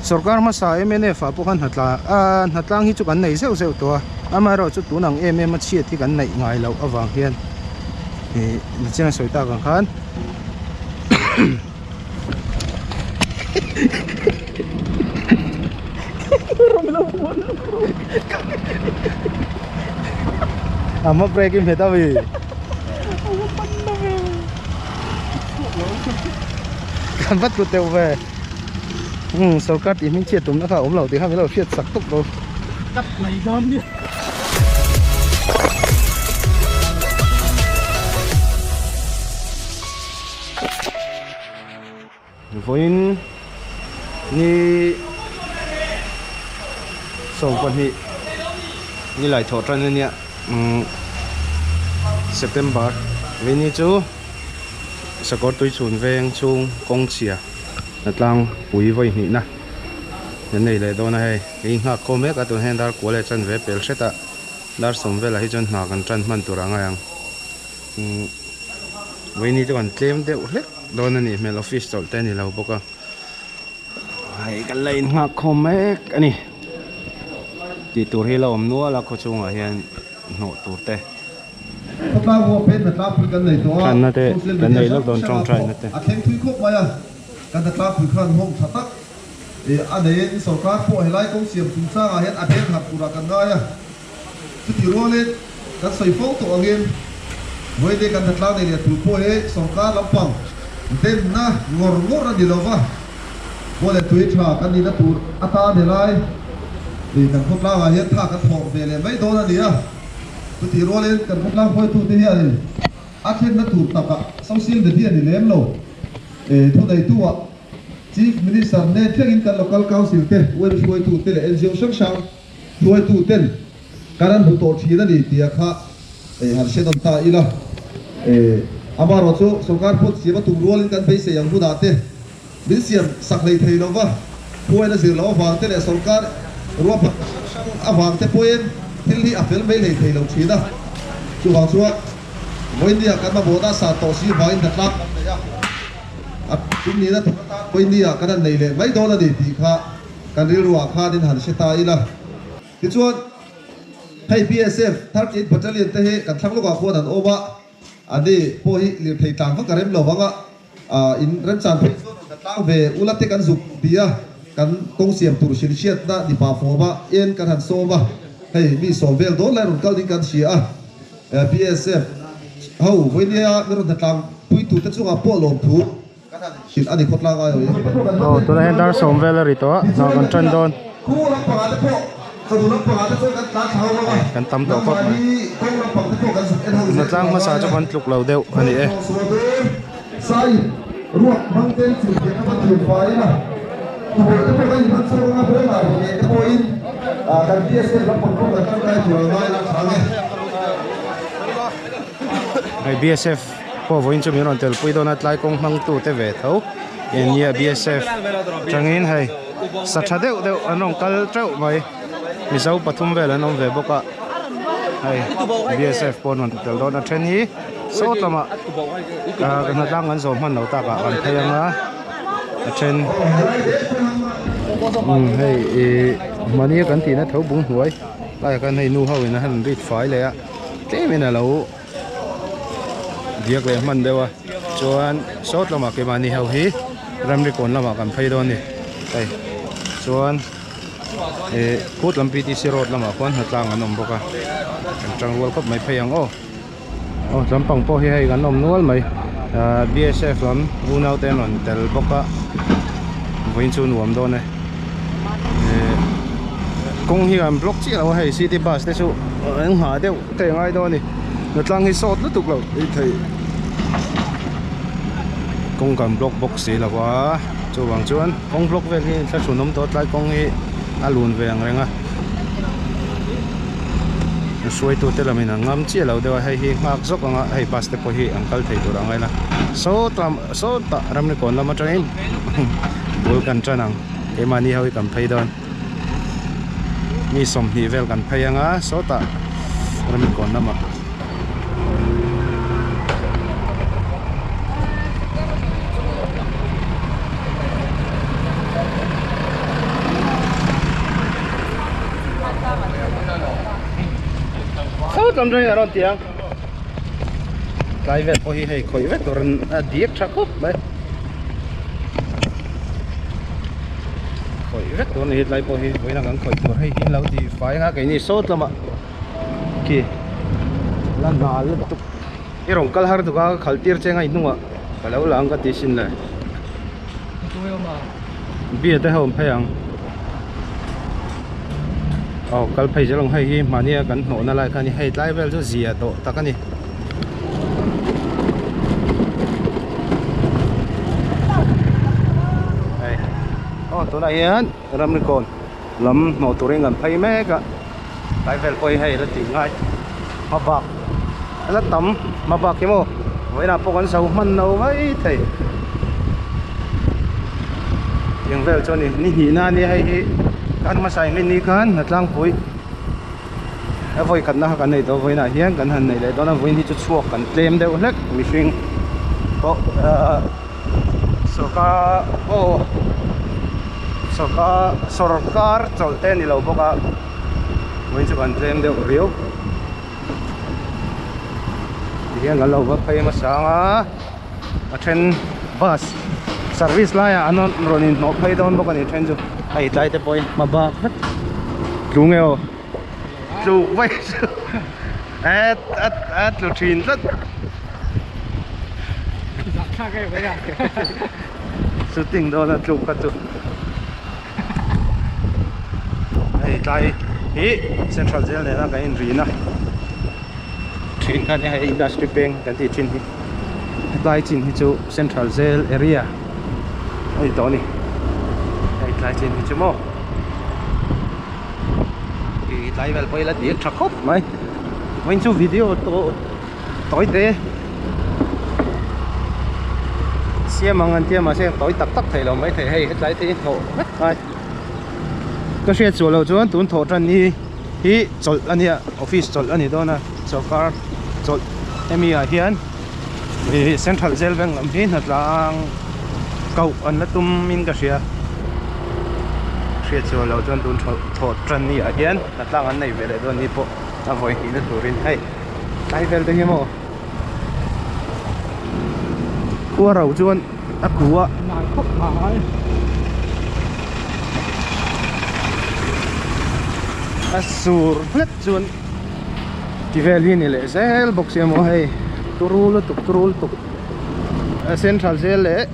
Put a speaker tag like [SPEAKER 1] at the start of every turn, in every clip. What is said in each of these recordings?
[SPEAKER 1] sarkar ma sa MNF a po kan Hnatlang hi chu kan nei zeu zeu to ama ro chu tunang ma chiat hi kan nei ngai lo awang hian ni chang soita kan khan ama breaking hetawi kan bắt tụt tèo về sau cắt thì mình chia tụm nó thảo ốm lẩu thì hai mình phiết sặc túc rồi cắt này đâm đi với ni sầu quan hệ ni lại thọ trần này September với ni chú Sakawrtuichhun veng chung kawng chia Hnatlang Pui Thawh-2na nhân này lại đó này cái ngạc cô mấy cái tuần hen dar của lại chân về bel set à dar som về lại chân ngạcกันchân man tu ra ngang với ní cho bạn claim đều hết đó này mail office tol tên này là bốc à hay cái này ngạc cô mấy cái này thì tu hi lâu nữa là có chung ở hiện nổ tu te kan na te kan nei lok don trong trai na te
[SPEAKER 2] atheng thui khop maya kan ta phu khan hong thatak e anen sarkar pho helai kong siam tum sa a het aben hap pura kan ga ya chu ti ro le kan soi fo to again voi de kan tla ne le tu po he sarkar lampang den na ngor ngor di lova bo le tui tha kan ni na tu ata de lai e kan khop la ga het tha kan thong ve le mai do na dia thì rồi lên cần không làm phơi thu thế này, ác thêm nó tụt tập ạ, sau xin được tiền thì lém lẩu, thu đầy tu ạ, chief minister nên thiết in cần local council thế, quên phơi thu thế là NGO sáng sáng, phơi thu tên, karan bu tổ chỉ đó thì khá, hạt sen đồng ta ila, ama rồi số sarkar phốt xí bắt tụt rồi lên cần phải xây dựng bu đá thế, biến xiêm sạc lấy thầy nó va, phơi nó dừng nó vàng thế là sarkar, rồi vàng thế phơi thì li apel mấy lấy thầy lâu chín đó, chú hoàng chúa, với nia cái mà bố ta xả tổ sĩ vay đặt lắc, chúng ni đó với nia cái này lấy mấy đô là để thì khá, cái đi ruộng khá đến hẳn sẽ tai là, thì chúa, hay BSF thar chín battalion thế hệ cái thằng lúc nào qua đàn ô ba, anh đi po hi liền thầy tàng phát cái rem lầu vắng ạ, in rem sàn phải đặt lắc về ulat thế cái dục bia, cái công xiêm tụi sinh siết na đi phá phô ba, yên cái hẳn xô ba. Hey, mi so vel do lai ron kal ding kan sia PSF ho voinia mi ron Hnatlang Pui Thawh-na chunga po lawmthu hin ani khotla ga yo
[SPEAKER 1] oh to hen dar som vel ri to na kan tran don
[SPEAKER 2] khu la pa ga po sa du la pa ga to kan ta thau ma
[SPEAKER 1] kan tam to ko
[SPEAKER 2] ko la pa to kan su en ho
[SPEAKER 1] Hnatlang ma sa cho kan tluk lo deu ani
[SPEAKER 2] sai ruak bang ten chu ke ka tu fai na tu ko to kan han so nga bo la ke ko in kan BSF la pon ko kan kai chu ngai la thang
[SPEAKER 1] ai BSF po voin chu mi ron tel pui don atlai kong mang tu te ve tho en ya BSF changin hai sa tha deu anong kal trau mai mi zau pathum vel anong ve boka hai BSF pon on tel don a then hi so tama kan Hnatlang an zom man lo ta ka kan thayanga a then hey mani kan ti na tho bung huai lai kan hei nu ho ina han rit fai le a te mena lo diak le man dewa chuan sot lama ke mani ho hi Ramrikawn lama kan phei don ni ai chuan kut lam PTC road lama kwan Hnatlang anom boka tang world cup mai pheiang o lampang po hi hei kan om nual mai BSF lam runau ten on tel boka voin chu nuam don ai kong hi kan block chi lo hei city bus te chu ang ha deu te ngai do ni Hnatlang hi sot lutuk lo i thei kong kan block box si la wa chu wang chuan kong block vel hi sa chunom to tlai kong hi alun ve ang renga suai tu te lamin ngam chi lo dewa hei hi ngak zok anga hei bus te po hi angkal thei tur angai la so ta Ramrikawn lama train bul kan chanang ke mani hoi kan phei don mi som hi vel kan pheianga so ta Ramrikawn lama tầm rồi ở đó tiếng cái vẹt ôi hay khởi vẹt rồi điếc chắc khóc đấy khởi vẹt rồi này lại ôi với là gắng khởi rồi hay hin lâu thì phải ngã cái này sốt lắm ạ kì lan nà liên tục cái rồng cá har tụi cá khởi tiệt chơi ngay đúng không ạ cái lâu là cái tí xin này bia tới hôm phải không cái phải cho lòng hay mà nia cái nổ nó lại cái này hay lại về cho gì à tổ ta cái này tối nay hiện Ramrikawn lắm nổ tụi mình phải mấy cả lại về coi hay là tỉnh ngay mà bạc là tắm mà bạc cái mồ với là phong ăn sầu mặn nấu vậy thì tiếng về cho nên ní na ní hay kan mà xài mình ní kan Hnatlang Pui với cần na cần này tôi với là hiện cần hành này để đó là với đi chút suộc cần tem đều hết mình xin có số ca Sakawrtuichhun ni lo boka với sự quan tâm đều riêu hiện là lâu vậy mà sáng á train bus service lại anh nó nên nó phải đón boka ni train chứ ai tại thế point mà ba hết đúng không chú vậy at lo train rất shooting đó là chụp cái chụp tại hi central jail này là cái in na train cái này industry bank cái thì train hi tại train hi chu central jail area ai đó ni ai tại train hi chu mo thì tại vel poi là điện truck hop mai mình chu video tối thế xem mà ngân xem mà xem tối tắc thầy là mấy thầy hay hết lại thì nổ hết ai cái xe chỗ lâu chỗ tuần thọ trần hi chỗ anh nhỉ office chỗ anh đó na chỗ car chỗ em ở hiện vì central jail bên làm gì Hnatlang cầu anh là tum min cái xe chỗ lâu chỗ tuần thọ trần hi ở hiện Hnatlang anh này về lại đó ni po ta voi hi là tharin hay cái về đây mà cua rau chuan cua sur hết chuan thì về liên này lệ sẽ bọc xe mồ hay turul tục central jail lệ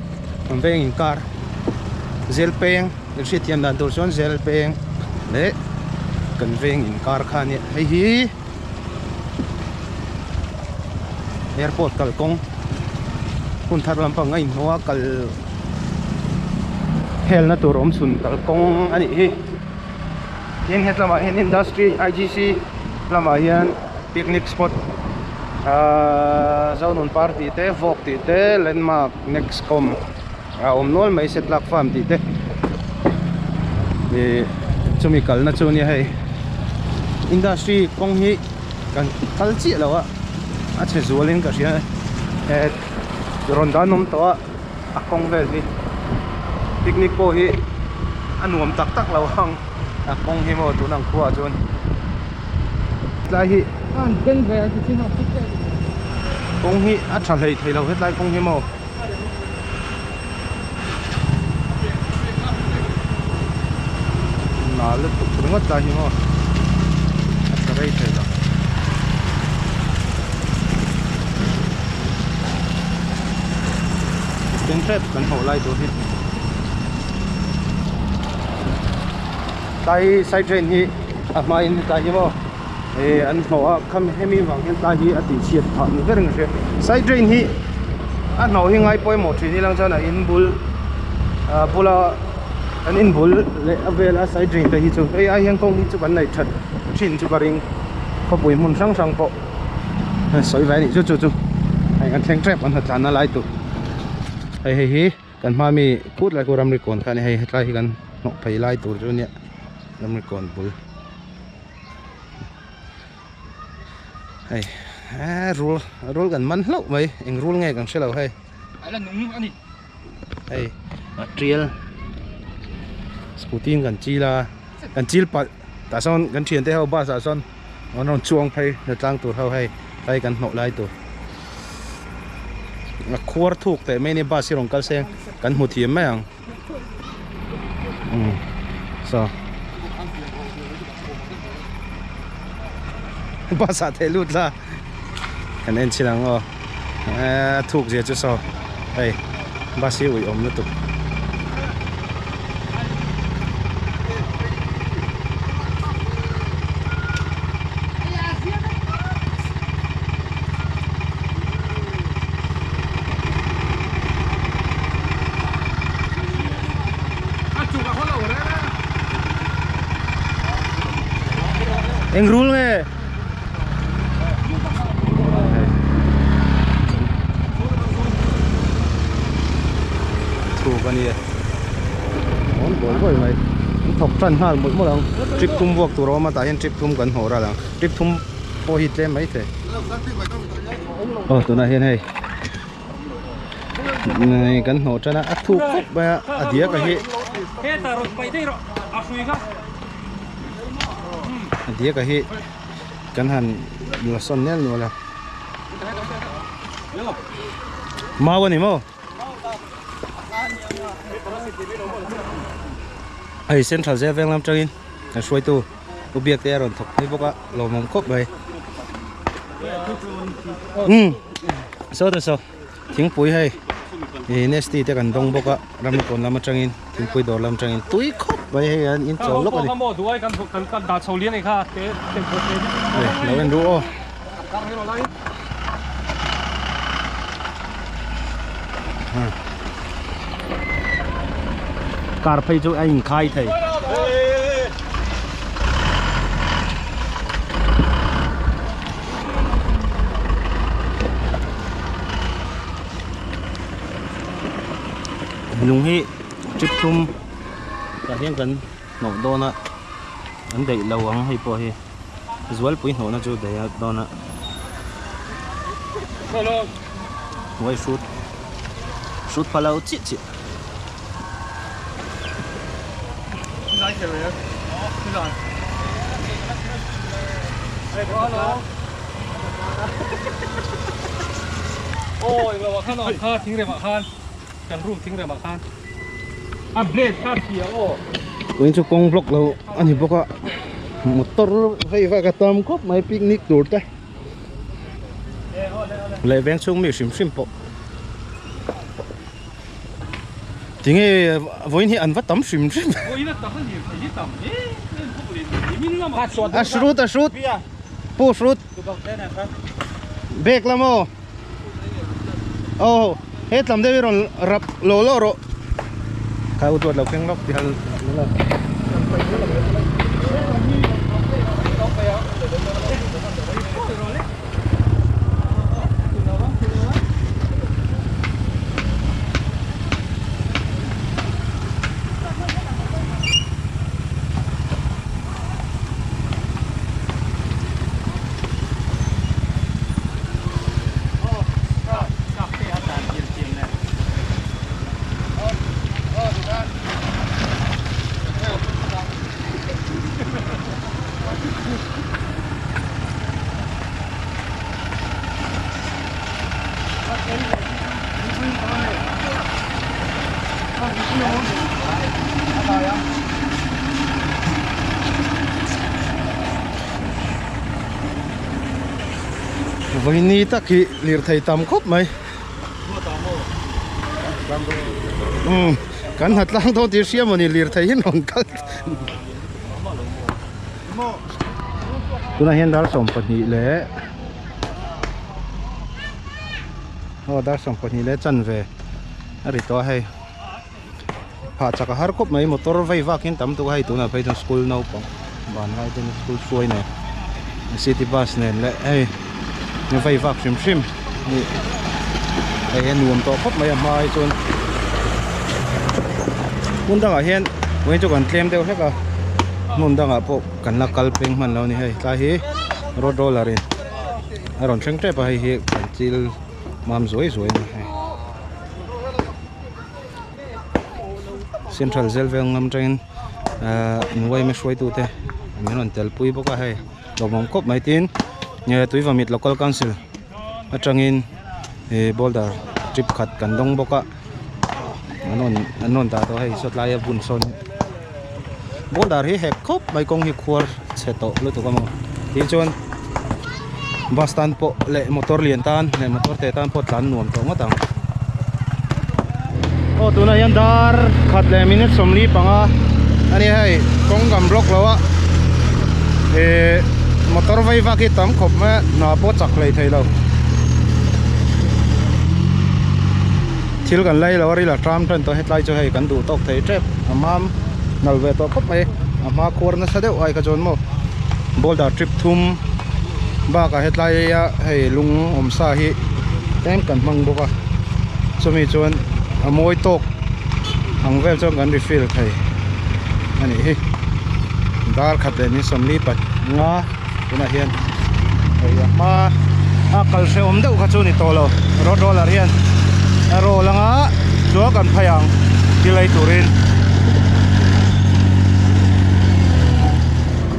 [SPEAKER 1] về in car jail peng được sự tiêm đàn tổ xuân jail peng lệ cần về in car khan hay hi airport kal kawng kun thar lampang ai hoa kal hel na tur om sun kal kawng ani hi hiện hết là hiện industry IGC là hiện picnic spot zone party te vok ti te landmark next com nol mai set lak farm ti te thì chumi kal na chu ni hay industry kong hi kan kal chi lo a che zualin ka sia ronda nom to a kong vel hi picnic po hi anuam tak lo hang kong hi mo tu nang khua chun lai hi
[SPEAKER 3] an ken ve a chi học thích
[SPEAKER 1] kong hi a thal hei thei lo hết lai kong hi mo na le tu ngot lai hi mo a thal hei thei lo ten trap kan ho lai tu hi tại side train hi mai in tại hi mo anh họ khăm hemi vàng hiện tại hi ati chiat thọn cái rừng xe side train hi anh họ hi ngay poi một train đi lang cho là in bul bula anh in bul le avela side train tại hi chu ai hiang kong hi chu ban này thật train chu baring có bụi mun sang po soi vai ni chu anh ăn theng trap anh thật chán lại tu hi kan ma mi put lại ko Ramrikawn kan hay lai hi kan no phai lai tu chu nia Ramrikawn bul hay rule gần mắn lâu vậy anh rule nghe càng sẽ lâu hay
[SPEAKER 3] là núng anh
[SPEAKER 1] hay trail Scooty gần chi là gần chi pa ta son gần chuyển theo ba sa son nó chuông hay là trang tụt hao hay tay cần nổ lại tụt khuar thuộc tại mấy ba xí rồng cá sen cần một thiếm mấy ang sao ba sát thế lút ra cái nên chỉ là thuộc gì chứ sao đây ba xí ủi ôm nó tụt anh rule nghe thủ cái này món bồi bồi mày thọc trần ha mỗi một lần trip thum vuộc tụi nó mà tại hiện trip thum gần hồ ra là trip thum po hit lên mấy thế tụi này hiện hay này gần hồ cho nó ắt thu cốc ba đĩa cái hệ đĩa cái hệ căn hẳn là son nhé luôn là mau cái này mau ai central giờ ven làm chơi cái suy tu tu biết thế rồi thọc thấy bốc á lò mông cốc vậy sao tiếng bụi hay thì nesty thế cần đông bốc á Ramrikawn làm chơi tiếng bụi đồ làm chơi túi cốc vậy hay in chỗ lúc này nấu ăn rượu car phay cho anh khai thầy nung hi chip thum cả hiện cần nổ đô na anh đẩy lâu ăn hay po hi zual pui nổ na chu đẩy đô na ngoài shoot palau chít chít
[SPEAKER 3] ôi là mà khăn khaทิ้งเลยmà khan cần rungทิ้งเลยmà khan upgrade kha kia ô
[SPEAKER 1] Quên cho con vlog lâu anh thì bốc ạ motor phải cái tôm cốp máy picnic đồ đấy lại ven sông miêu xìm xìm bộ tiếng nghe với anh ăn vắt tắm xìm xìm shoot po shoot bek lắm ô hết làm đây rồi rập lô rồi cái ô tô đầu keng lóc thì hal vậy ni ta khi liệt thầy tầm cốp mày cắn hạt lang thôi thì xem mà ni liệt thầy hiện hồn cắt tôi là hiện đã sống phật nhị lễ đã sống phật nhị lễ chân về ari to hay phá chắc har cốp mày motor vay vác hiện tầm tôi hay tôi là phải trong school nấu bằng bàn hay trong school xuôi này city bus này lệ hay nó vay vác xìm xìm đây nuông to khóc mấy mai chôn muốn đang ở hiện với cho cần thêm theo hết cả muốn đang ở bộ cần là calping mình lâu này hay ta hi road roller in rồi tránh trép hay hi cần chill mam rối này central zelvel ngâm trên nuôi mấy suối tute mình on tel pui boka hay dog mong kop mai tin nghe tui va mit local council atangin boulder trip khat kan dong boka anon ta to hay sot lai bun son boulder hi hek kop mai kong hi khwar cheto lu to kamo ti chon bus stand po le motor lian tan le motor te tan po tlan nuam to ngatang o tuna yan dar khat le minute somli panga ani hai kong gam block lawa motor vai va ki tam khop ma na po chak lei thei lo thil kan lai lo ri la tram tran to hetlai cho hei kan du tok thei trep amam nal ve to khop mai ama khor na sa deu ai ka jon mo boulder trip thum ba ka hetlai ya hei lung om sa hi tem kan mang boka chumi chon amoi tok ang vel chon kan refill thei ani hi dar khat le ni somli pat nga kuna hian ai ma akal se om deuh kha chu ni tolo ro dollar hian aro langa chu kan phayang tilai turin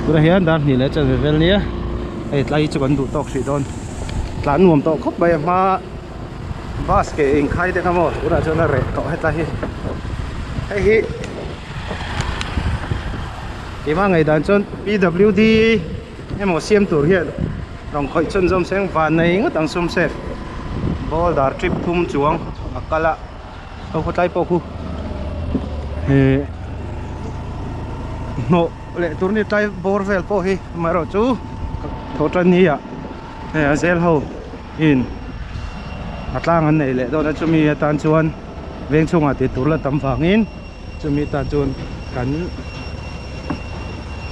[SPEAKER 1] kuna hian dar ni le chan vel nia ai tlai chu kan du tok si don tlan nuam to khop bai ma basket in khai de kamo ura chu na re to heta hi ai hi ima ngày dan chon PWD em mo siam tur hian rong khoi chon jom seng van nei ngot ang sum se boulder trip thum chuang akala au khotai po khu no le tur ni tai borvel po hi maro chu thotan ni ya zel ho in atlang an nei le do na chumi tan chuan veng chunga ti tur la tam wangin chumi ta chun kan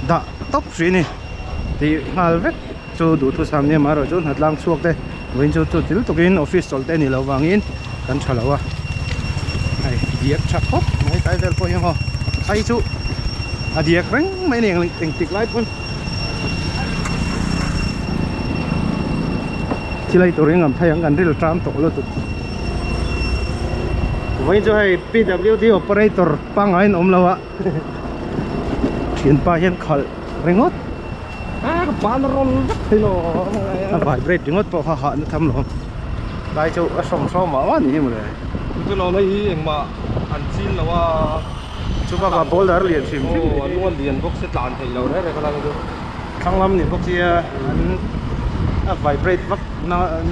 [SPEAKER 1] da top sini ti ngal vek chu du thu sam ne maro chu Hnatlang chuak te win chu chu til tokin office cholte ni lo wangin kan thalawa ai diak chak hop mai tai vel po hi ho ai chu a diak reng mai neng ting tik lai pun chilai to reng am thayang kan ril tram to lo tu win chu hai PWD operator pangain omlawa thiên pa hiền khal ringot cái pan ron thì nó vibrate ringot po ha nó thầm lắm đại châu sòng sòng mà quá nhỉ mà đấy
[SPEAKER 3] cái nó này anh mà ăn chín làว่า
[SPEAKER 1] chú bác boulder liền chìm
[SPEAKER 3] luôn liền bốc sẽ tàn thì lâu đấy cái này
[SPEAKER 1] thằng lâm thì bốc chia anh vibrate vấp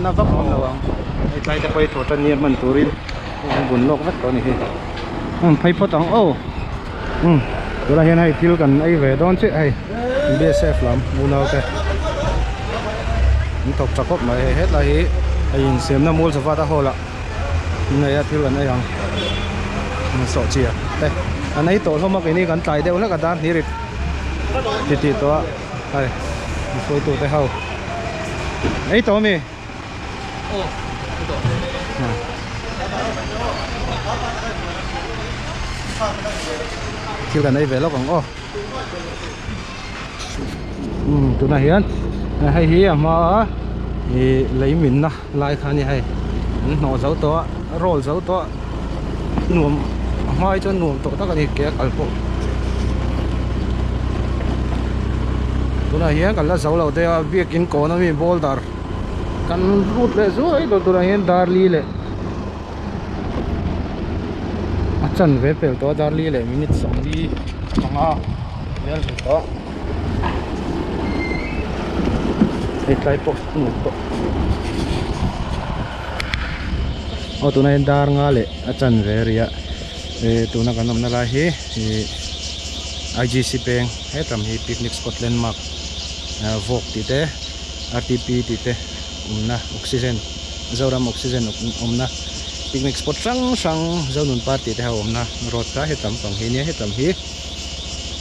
[SPEAKER 1] na vấp mong là vâng cái ta quay thổ chân nhiên mình turin buồn lộc vắt có này phải phốt tòng ô tôi là hiện nay thiếu cần ai về đón chứ ai BSF lắm mua nào cái thọc chọc cốc mà hết là hết ai xem nó mua cho phát hồ lạ này thiếu cần ai hàng sọ chia đây anh ấy tổ không mà cái này gắn tài đều nó cả đan thì thì to đây phôi tụ tay hậu ấy to mi thiếu cái này về nó còn ô tụi này hiền hay hi mà lấy mình na lại khá như hay nó dấu to roll dấu to nuông hai cho nuông to tất cả đi kia cả bộ tụi này hiền cả là dấu đầu đây việc in cổ nó bị boulder căn rút lại rồi tụi này hiền dar li lệ chân về bèo to dar li lệ minute sống đi à vel to ai trai po nuông to ô tụi này dar nga lệ chân về ria tụi nó còn nằm na lai hi IGC peng hết tầm hi picnic spot landmark vok tite RTP tite na oxygen zoram oxygen na picnic spot sang zonun party te ha na road ka hetam pang hi ne hetam hi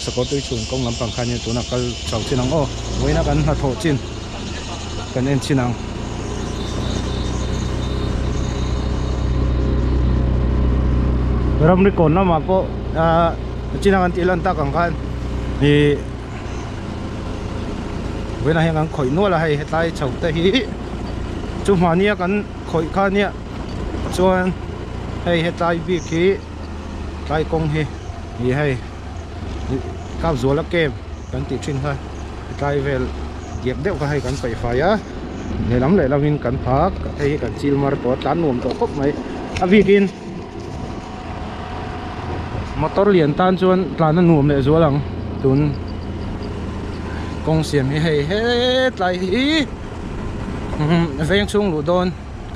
[SPEAKER 1] Sakawrtuichhun kong lam pang khan tu na kal chau chinang o voina kan ha tho chin kan en chinang Ramrikawn na ma po chinang an tilan ta kang khan ni voina hang ang khoi no la hai hetlai chau te hi chu ma nia kan khoi kha nia chuan hei hetlai bi khi kai kong hi hi hei kap zuala kem kan ti thin kha kai vel giap deuh ka hai kan pai fai a le lam le lamin kan phak ka thei kan chil mar to tlan nuam to khop mai avikin motor lian tan chuan tlan nuam le zualang tun kong siam hi hei he tlai hi veng chung lu don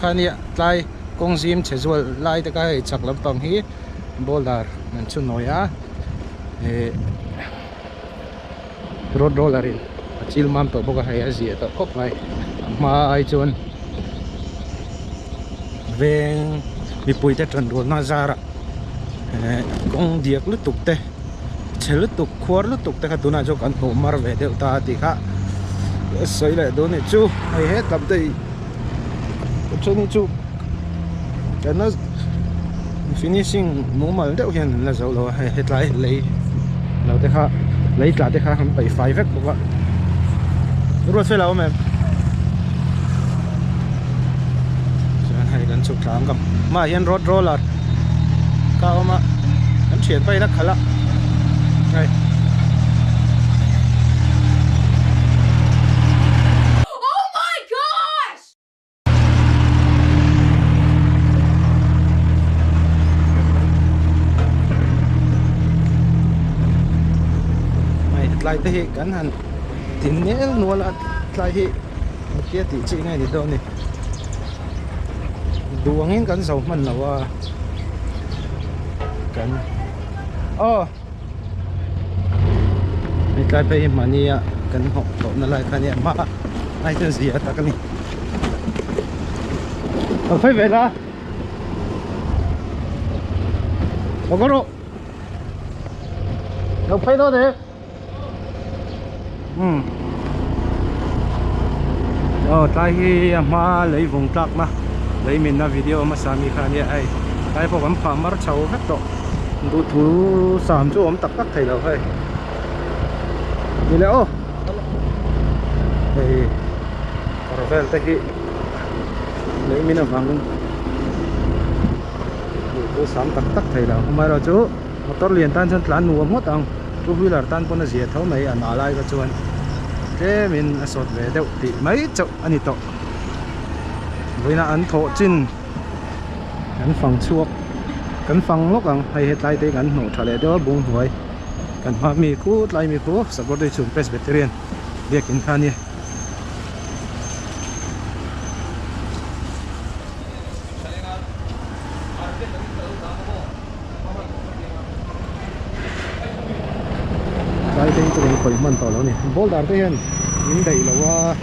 [SPEAKER 1] khania tlai kong sim chezol lai te kai chak lampang hi boulder nan chu noya e road roller in chil mam to boka hai azia to khop mai ma ai chuan veng mi pui te tran rol na zara kong diak lu tuk te chel tuk khwar lu tuk te kha tuna jo kan ho mar ve deu ta ti kha soi le do ne chu ai he tab dei chu ni chu kana finishing normal deuh hian la zo lo he tlai lei lo te kha lei tla te kha ham pai 5 vek boka ro fe lo mem chan hai kan chu thang kam ma hian road roller ka ma kan thian pai la khala ai lại thế cắn hẳn thì nếu nó là lại thì kia thì chị ngay thì đâu này đuông hết cắn dầu mình là qua cắn mình cái bây mà nia cắn họ tổ nó lại cái này mà ai chơi gì à ta cái này phải về ra có độ đâu phải đâu đấy tai hi ma lấy vùng trắc mà lấy mình na video mà sami khan ya ai tai pho kam farmer chau hết to du thu sam chu om tak tak thei lo hai ni le o ei caravel te hi lấy mình vang du thu sam tak tak thei lo mai ro chu motor lian tan chan tlan nuam hot ang two wheeler tan pon zia thau mai an alai ka chuan thế mình sốt về đâu thì mấy chậu anh ấy to với là ăn thọ chín ăn phẳng chuộc cắn phẳng lúc ăn hay hết tay đây cắn nổ trả lại đó buông thôi cắn hoa mì cú lại mì cú Sakawrtuichhun Presbyterian việc in khan nhé cái tên tôi khỏi mình tỏ nó nè boulder thế hen in đầy là qua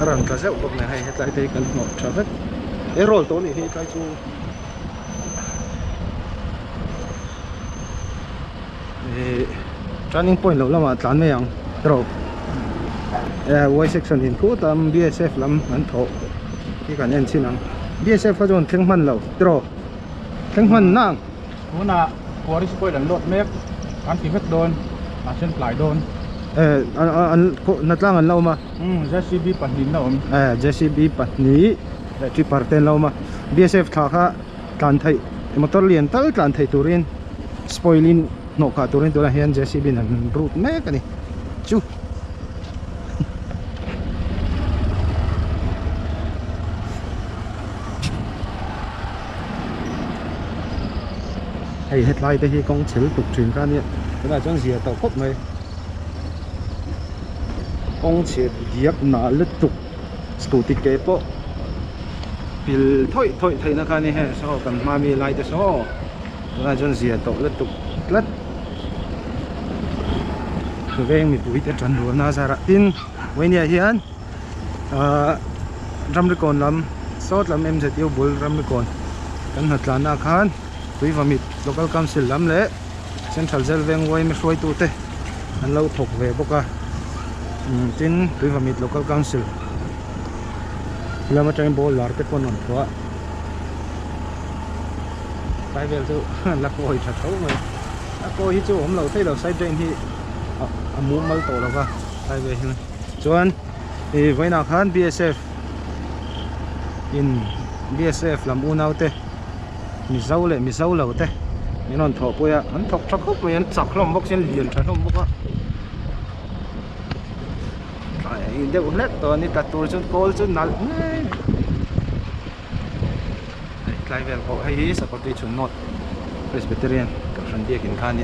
[SPEAKER 1] rằng cả dạo này hay hết lại đây cần một trả vết cái rồi tối này thì cái chú turning point lâu lắm mà tán mấy ang rồi Y section in cũ tam BSF lắm anh thọ cái cả nhân xin ang BSF phải chọn theng man lâu rồi theng man nang
[SPEAKER 3] muốn là qua đi coi lần lót mép ăn thì vết đôn là chân lại đôn
[SPEAKER 1] anh Hnatlang anh lâu mà
[SPEAKER 3] JCB bản hình đâu
[SPEAKER 1] JCB bản ní để chỉ parten lâu mà BSF thà khá tàn thầy motor liền tới tàn thầy turin spoilin nọ cả turin tôi là hiện JCB là root mẹ cái này chú hay hết lại đây công chiếu tục truyền ra nhé cái là trong gì tàu khốc này công chiếu giáp nã lứt tục Scooty kế bộ pil thôi thấy nó cái này hay sao cần mami lại tới sao cái là trong gì tàu lứt tục lứt cái ven mình bụi tới trần đùa na ra tin với nhà hiền Ramrikawn lắm sót lắm em sẽ tiêu bul Ramrikawn cái Hnatlang khan tui vamit local council lam le central zel veng wai me hroi tute an lo thok ve boka tin tui vamit local council lama train ball lar te pon on thwa tai vel chu la koi tha thau mai a ko hi chu om lo thei lo side drain hi amu mal to lo ka tai ve hi chuan e vaina khan BSF in BSF lam unaute mi zau le mi zau lo te non thọ pui à anh thọc chắc khúc mình chặt lom bốc xin liền chặt lom bốc á cái đều lết to ni ta tour chun call chun nal cái về họ hay Sakawrtuichhun not Presbyterian các sản địa kinh khan ni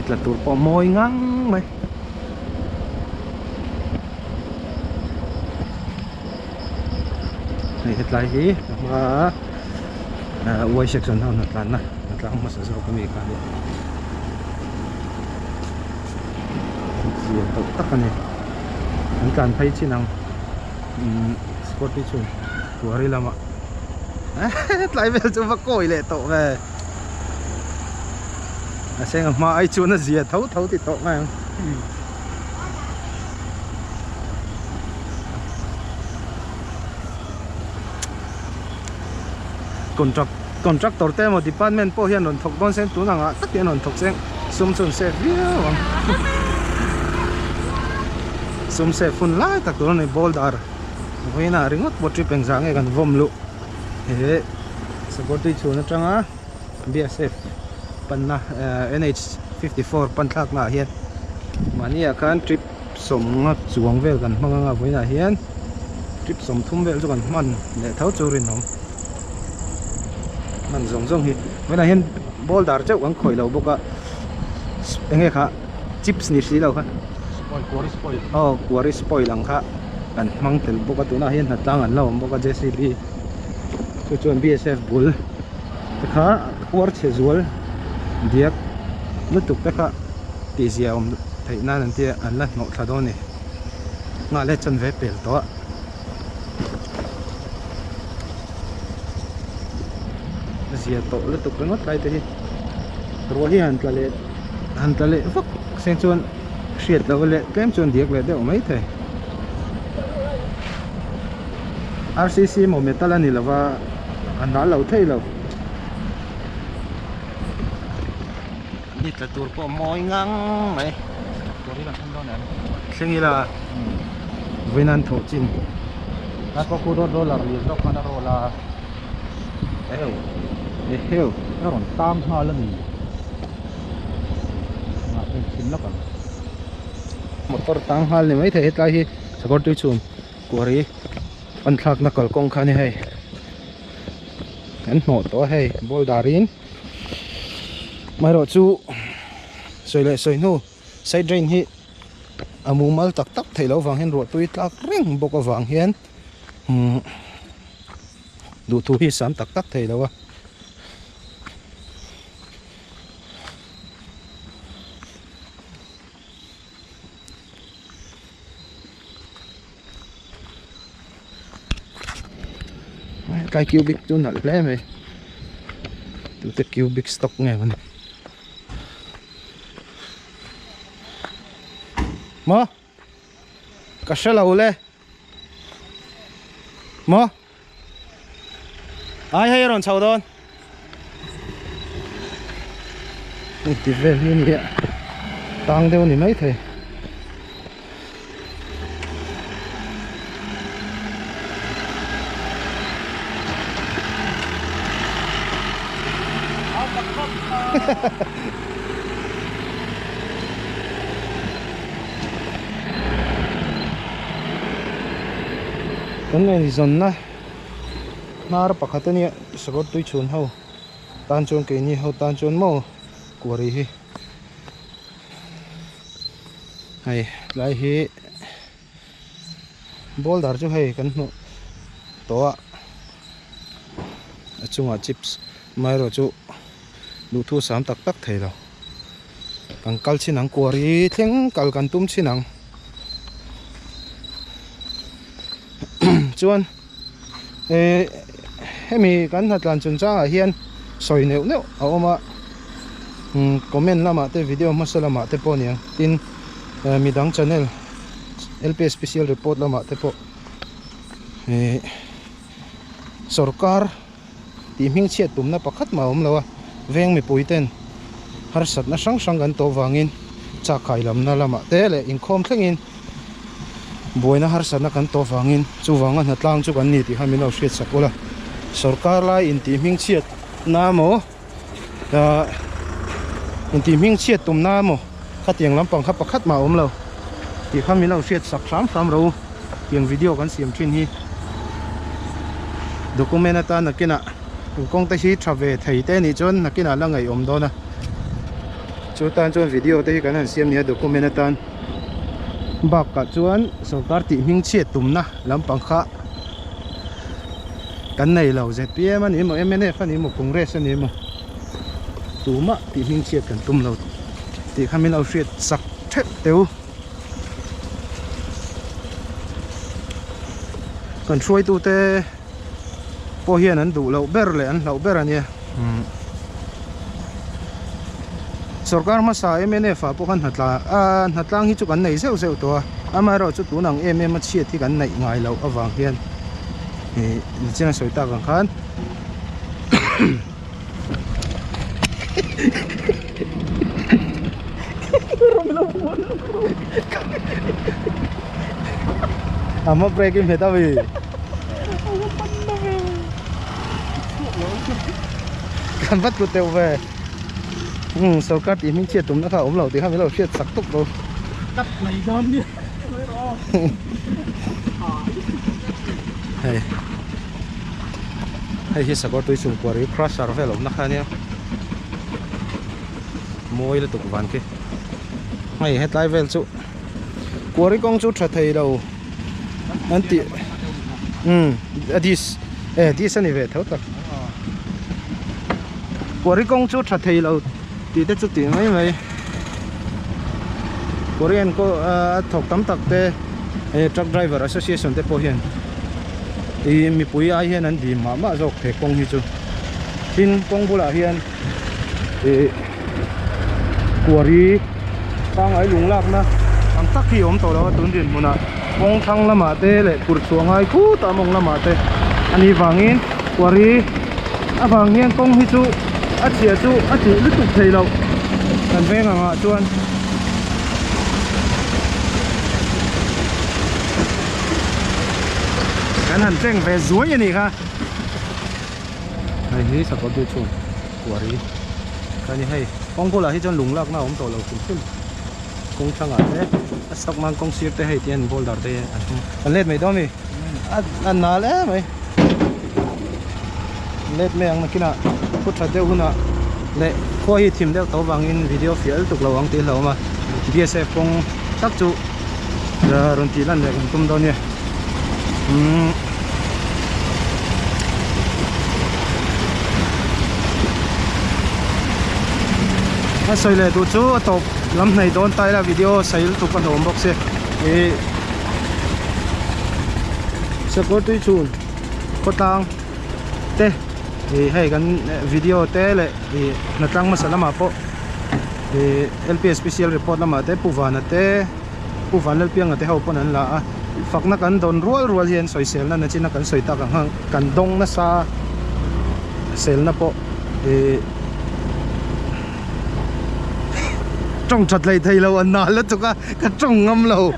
[SPEAKER 1] là tour po môi ngang mày này hết lại gì mà uai section nào Hnatlang na Hnatlang mas sa kami kan gì tàu tắc này anh cần thấy chi năng Scooty của đi làm ạ lại về cho vác cối lệ tàu về xem mà ai chun nó gì thấu thấu thì tàu này contractor te mo department po hian non thok don sen tu na nga tak hian non thok sen sum se viau sum se fun lai tak tu nei boldar hoina ringot botri pengzang e kan vom lu he Sakawrtuichhun atanga BSF Panna NH 54 Pantlak na hian mania kan trip som nga chuang vel kan hmanga nga voina hian trip som thum vel chu kan man le thau churin hom man zong zong hi voina hian boldar chau ang khoi lo boka enge kha chips ni si lo kha
[SPEAKER 3] spoil
[SPEAKER 1] quarry spoil ang kha kan mang tel boka tuna hian Hnatlang an lo boka JCB chu chuan BSF bul te kha war che zual diak nutuk te kha ti zia om thei nan an tia an la no thla do ni nga le chan ve pel to zia to le tuk ngot lai te hi ro hi han tlale vak sen chuan hriat lo le tlem chuan diak le de mai the RCC mo metal ani lova an na lo thei lo ni tla tur po moi ngang mai
[SPEAKER 3] ตัวนี้มันทำได้ไหน
[SPEAKER 1] thleng ila vinan tho chin
[SPEAKER 3] แล้วก็คูโดโดลาร์ลีดอกมันโรลา
[SPEAKER 1] heu
[SPEAKER 3] แล้วหล่นตามหาแล้วนี่มาเป็นชิ้นแล้วกัน
[SPEAKER 1] motor tang hal ni mai the hetlai hi Sakawrtuichhun quarry Pantlak na kalkong khani hei an hno to hei boldarin mai ro chu soile soinu side drain hi amumal tak tak thailo wang hen ro tui tlak reng boka wang hian du thu hi sam tak tak thailo wa cái cubic chu nal hle me tute cubic stock nge man mo ka shela ule mo ai hay ron chau don ti vel ni ya tang deu ni mai the con này dần na nar pakhatani Sakawrtuichhun ho tan chon ke ni ho tan chon mo quarry hi hay lai hi boulder chu hei kan nu to a chungah chips mai ro chu lu thu sam tak tak thei lo kan kal chinang quarry thleng kal kan tum chinang chuan hemi kan Hnatlang chun changa hian soi neu neu a oma comment lama te video masalama te po niang tin midang channel LP special report lama te po sarkar ti ming chiat tumna pakhat ma om lawa veng mi puiten har sat na sang sang kan to wangin cha khai lam na lama te le in khom thlengin boina har sat na kan to wangin chu wanga Hnatlang chu kan ni ti hamino hriat sakula sarkar lai in ti ming chiat na mo in ti ming chiat tumna mo kha tiang lampang kha pakhat ma om lo ti kha mi lo hriat sak sam ro tiang video kan siam thin hi document ata nakina kong ta hi travel thei te ni chon nakina la ngai om do na chu tan chon video te hi kan han siam ni document atan bak ka chuan sarkar ti ming chiat tumna lampang kha kan nei lo ZPM ani mo MNF ani mo congress ani mo tuma ti ming chiat kan tum lo ti kha mi lo hriat sak thet teu kan throi tu te po hian an du lo ber le an lo ber ani sarkar ma sa MNF a po kan Hnatlang hi chu kan nei seu seu to ama ro chu tu nang ma chiat thi kan nei ngai lo awang hian ni chena soita kan khan ama breaking heta vi kan bắt tụt tèo về sau cắt thì mình chia tụm nó khảo ống lẩu thì hai mấy lẩu chia sặc túc rồi
[SPEAKER 3] cắt này dám đi
[SPEAKER 1] hay hay khi Sakawrtuichhun Quarry crash ở phía lồng nắc nha môi là tục ván kia hay hết lại về chỗ Quarry công chỗ thật thầy đâu anh chị đi sân về thấu thật Quarry công chỗ thật thầy đâu thì tết chút tiền mấy Korean có thuộc tấm tắc te truck driver association te po hiền thì mi pui ai hiền anh đi mà dọc thể công hi chu tin công bula hiền thì Quarry sang ấy lung lạc na ang tak hi om to lo tun din muna công thang lama te le kur chuang ai khu ta mong lama te ani wangin Quarry awang hian công hi chu a chia chu a chi lu tuk thei lo kan ve nga chuan kan han teng ve zuai ani kha ai hi Sakawrtuichhun Quarry kani hai kong bola hi chon lunglak na om to lo kum kong thanga te sak mang kong sir te hai tian bol dar te an let mai do mi an na le mai let me ang nakina put tha deu huna le kho hi thim deu to wangin video fial tuk lo ang ti lo ma BSF kong tak chu ra ron ti lan le kan tum do ni soi le tu chu top lam nei don tai la video sail tu kan hom box e Sakawrtuichhun Panna te e hai kan video te le e Hnatlang masala po e LP special report lama te puwan lel piang te ho pon an la fakna kan don rual hian soi sel na china kan soi ta kan dong na sa sel na po e trong chặt lại thầy lâu anh nói là tụi cái trong ngâm lâu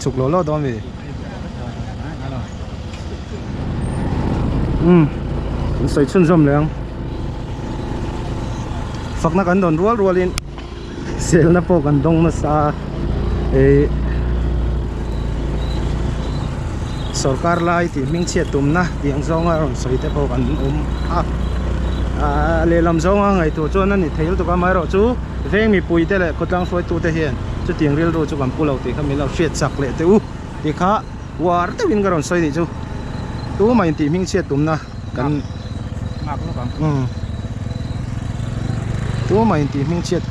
[SPEAKER 1] chụp lỗ lo đó mày sợi chân râm liền phật nó cần đòn ruột lên sel nó po cần đông nó xa sarkar lai ti ming chiat tumna tiang zonga ron soi te po kan le lam zonga ngai tu chon ani theil to ka mai ro chu veng mi pui te le khotlang soi tu te hian chu tiang ril ro chu kan pulo ti kha mi lo hriat sak le te ti kha war te win garon soi ni chu tu mai ti ming chiat tumna kan mak lo kan tu mai ti ming chiat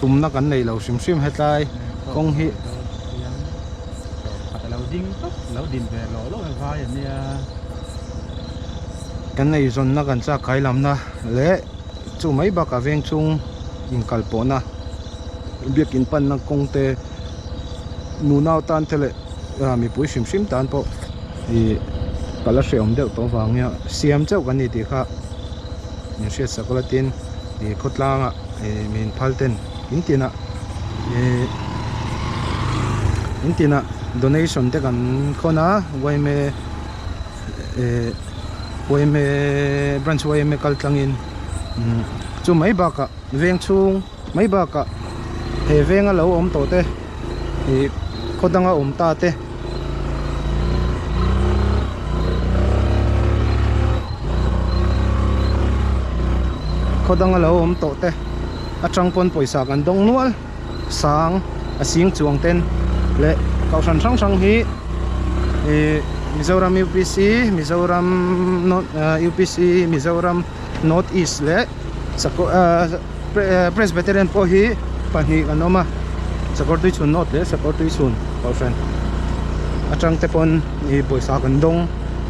[SPEAKER 1] tumna kan nei lo sim hetlai kong hi
[SPEAKER 3] lâu đinh về lỗ vai vậy nha
[SPEAKER 1] cái này rồi nó gần ra cái làm na lẽ chú mấy bà cả ven chung in kalpo na biết in pan na công te nu nao tan thế lệ mi pui sim tan po thì cả là sẽ ông đeo to vàng nha xiêm cháu cái này thì khác những chuyện sẽ có là tiền thì cốt lang mình phal tiền in tiền intina donation te kan khona waime branch waime kaltlangin chu mai baka veng chung mai baka he venga lo om to te e khodanga om ta te khodanga lo om to te atang pon poisa kan dong nual sang asing chuang ten le kausan sang hi Mizoram UPC Mizoram UPC Mizoram North East le Presbyterian po hi pani kanoma Sakawrtuichhun North le Sakawrtuichhun kausan atang te pon i poisa kan dong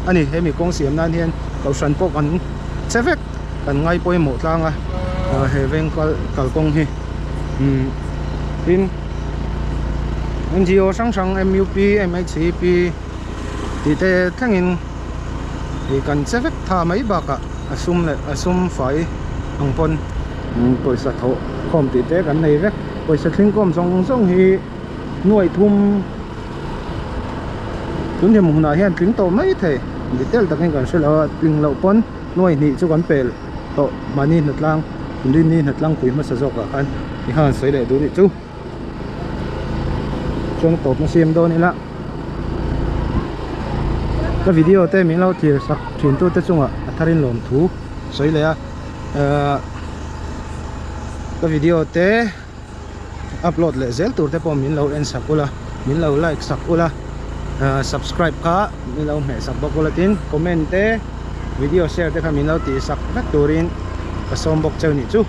[SPEAKER 1] ani hemi kong siam nan hian kausan po kan chevek kan ngai poi mo tlanga he veng kalkong hi tin NGO sang MUP MHCP tite thangin i kan chevek tha mai baka asum fai angpon poisa tho khom tite kan nei vek poisa thling kom song hi nuai thum tun hem huna hian tling to mai the detail takin kan sela tling lo pon nuai ni chu kan pel to mani Hnatlang ni Hnatlang Pui ma sa zoka kan i han sei le du ni chu chon top na sim do ni la cái video te mình lau thlirsak thin tute chungah tharin lawmthu soi le a cái video te upload le zel tur te po min lo en sakula min lo like sakula subscribe ka min lo me sak bakula tin comment te video share te kha min lo ti sak vat turin ka som bok cheu ni chu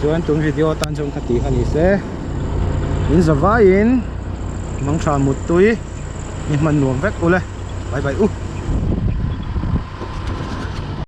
[SPEAKER 1] chuan tun video tan chung khati ani se in zawain mang tha mut tui ni man nuam vek ule bye bye